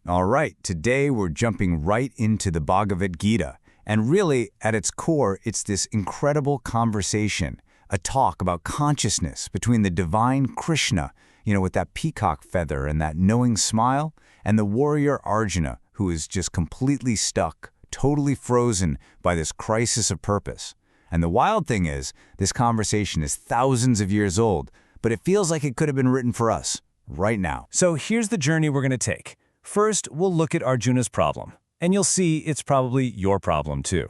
All right, today we're jumping right into the Bhagavad Gita. And really, at its core, it's this incredible conversation, a talk about consciousness between the divine Krishna, with that peacock feather and that knowing smile, and the warrior Arjuna, who is just completely stuck, totally frozen by this crisis of purpose. And the wild thing is, this conversation is thousands of years old, but it feels like it could have been written for us, right now. So here's the journey we're going to take. First, we'll look at Arjuna's problem, and you'll see it's probably your problem too.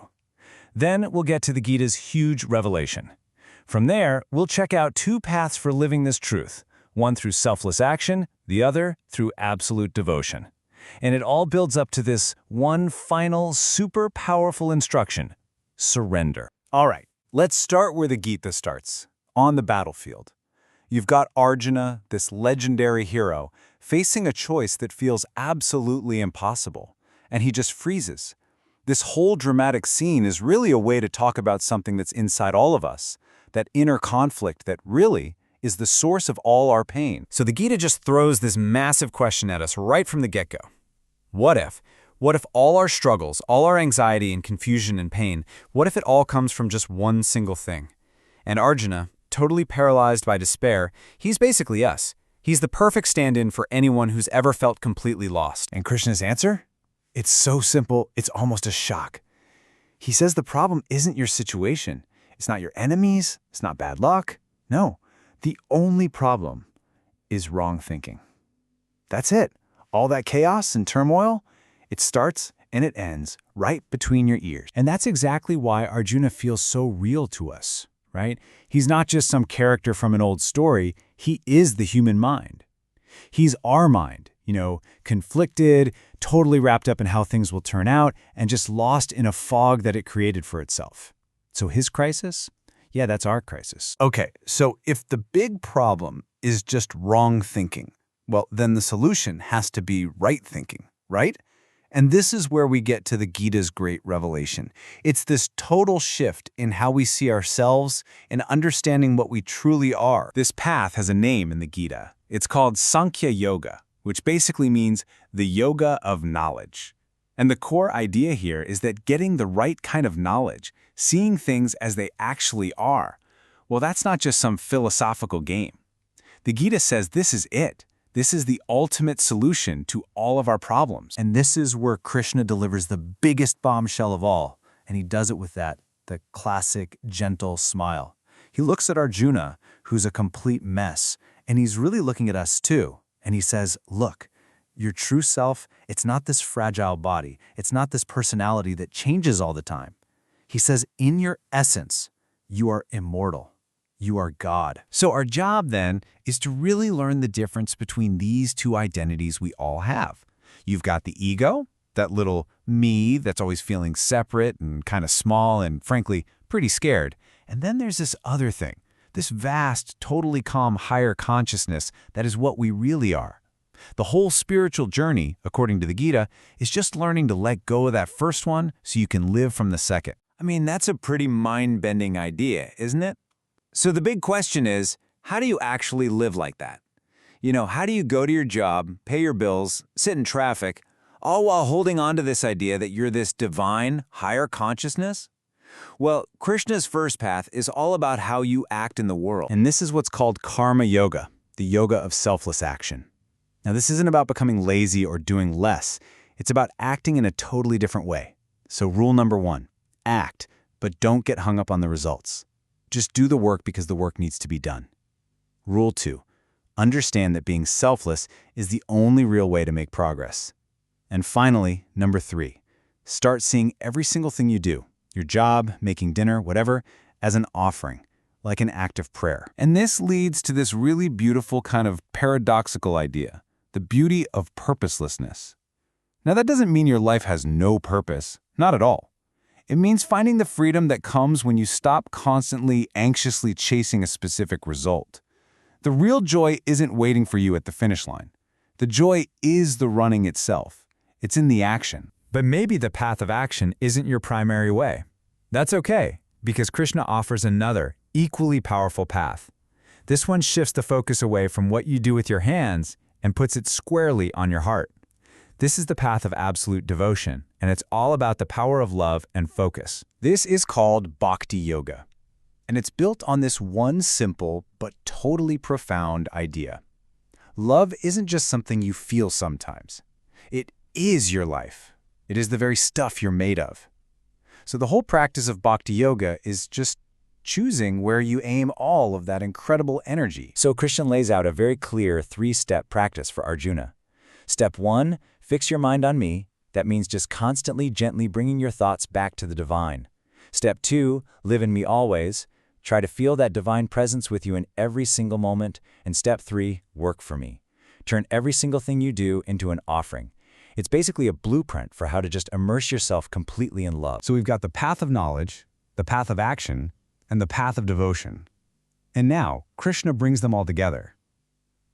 Then we'll get to the Gita's huge revelation. From there, we'll check out two paths for living this truth, one through selfless action, the other through absolute devotion. And it all builds up to this one final, super powerful instruction: surrender. All right, let's start where the Gita starts, on the battlefield. You've got Arjuna, this legendary hero, facing a choice that feels absolutely impossible, and he just freezes. This whole dramatic scene is really a way to talk about something that's inside all of us, that inner conflict that really is the source of all our pain. So the Gita just throws this massive question at us right from the get-go. What if? What if all our struggles, all our anxiety and confusion and pain, what if it all comes from just one single thing? And Arjuna, totally paralyzed by despair, he's basically us. He's the perfect stand-in for anyone who's ever felt completely lost. And Krishna's answer? It's so simple, it's almost a shock. He says the problem isn't your situation. It's not your enemies, it's not bad luck. No, the only problem is wrong thinking. That's it. All that chaos and turmoil, it starts and it ends right between your ears. And that's exactly why Arjuna feels so real to us, right? He's not just some character from an old story, he is the human mind. He's our mind, conflicted, totally wrapped up in how things will turn out, and just lost in a fog that it created for itself. So his crisis? Yeah, that's our crisis. Okay, so if the big problem is just wrong thinking, well, then the solution has to be right thinking, right? And this is where we get to the Gita's great revelation. It's this total shift in how we see ourselves and understanding what we truly are. This path has a name in the Gita. It's called Sankhya Yoga, which basically means the yoga of knowledge. And the core idea here is that getting the right kind of knowledge, seeing things as they actually are, well, that's not just some philosophical game. The Gita says this is it. This is the ultimate solution to all of our problems. And this is where Krishna delivers the biggest bombshell of all, and he does it with the classic, gentle smile. He looks at Arjuna, who's a complete mess, and he's really looking at us too. And he says, look, your true self, it's not this fragile body. It's not this personality that changes all the time. He says, in your essence, you are immortal. You are God. So our job then is to really learn the difference between these two identities we all have. You've got the ego, that little me that's always feeling separate and kind of small and, frankly, pretty scared. And then there's this other thing, this vast, totally calm higher consciousness that is what we really are. The whole spiritual journey, according to the Gita, is just learning to let go of that first one so you can live from the second. I mean, that's a pretty mind-bending idea, isn't it? So the big question is, how do you actually live like that? How do you go to your job, pay your bills, sit in traffic, all while holding on to this idea that you're this divine, higher consciousness? Well, Krishna's first path is all about how you act in the world. And this is what's called karma yoga, the yoga of selfless action. Now, this isn't about becoming lazy or doing less. It's about acting in a totally different way. So rule number 1, act, but don't get hung up on the results. Just do the work because the work needs to be done. Rule 2, understand that being selfless is the only real way to make progress. And finally, number 3, start seeing every single thing you do, your job, making dinner, whatever, as an offering, like an act of prayer. And this leads to this really beautiful kind of paradoxical idea, the beauty of purposelessness. Now, that doesn't mean your life has no purpose, not at all. It means finding the freedom that comes when you stop constantly, anxiously chasing a specific result. The real joy isn't waiting for you at the finish line. The joy is the running itself. It's in the action. But maybe the path of action isn't your primary way. That's okay, because Krishna offers another, equally powerful path. This one shifts the focus away from what you do with your hands and puts it squarely on your heart. This is the path of absolute devotion, and it's all about the power of love and focus. This is called Bhakti Yoga, and it's built on this one simple but totally profound idea. Love isn't just something you feel sometimes. It is your life. It is the very stuff you're made of. So the whole practice of Bhakti Yoga is just choosing where you aim all of that incredible energy. So Krishna lays out a very clear 3-step practice for Arjuna. Step 1, fix your mind on me. That means just constantly, gently bringing your thoughts back to the divine. Step 2, live in me always. Try to feel that divine presence with you in every single moment. And step 3, work for me. Turn every single thing you do into an offering. It's basically a blueprint for how to just immerse yourself completely in love. So we've got the path of knowledge, the path of action, and the path of devotion. And now, Krishna brings them all together.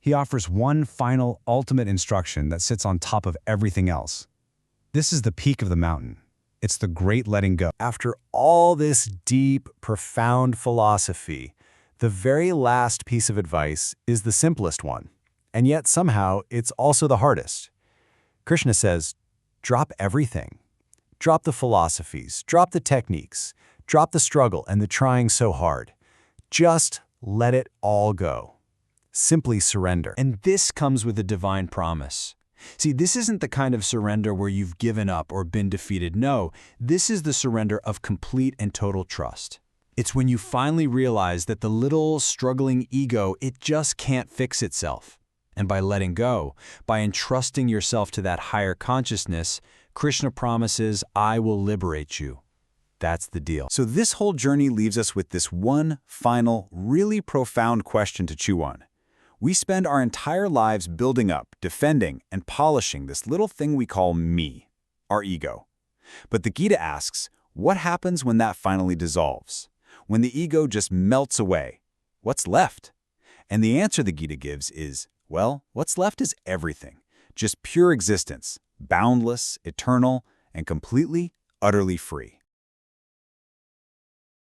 He offers one final, ultimate instruction that sits on top of everything else. This is the peak of the mountain. It's the great letting go. After all this deep, profound philosophy, the very last piece of advice is the simplest one. And yet, somehow, it's also the hardest. Krishna says, drop everything. Drop the philosophies, drop the techniques, drop the struggle and the trying so hard. Just let it all go. Simply surrender. And this comes with a divine promise. See, this isn't the kind of surrender where you've given up or been defeated. No, this is the surrender of complete and total trust. It's when you finally realize that the little struggling ego, it just can't fix itself. And by letting go, by entrusting yourself to that higher consciousness, Krishna promises, I will liberate you. That's the deal. So this whole journey leaves us with this one final, really profound question to chew on. We spend our entire lives building up, defending, and polishing this little thing we call me, our ego. But the Gita asks, what happens when that finally dissolves? When the ego just melts away? What's left? And the answer the Gita gives is, well, what's left is everything. Just pure existence, boundless, eternal, and completely, utterly free.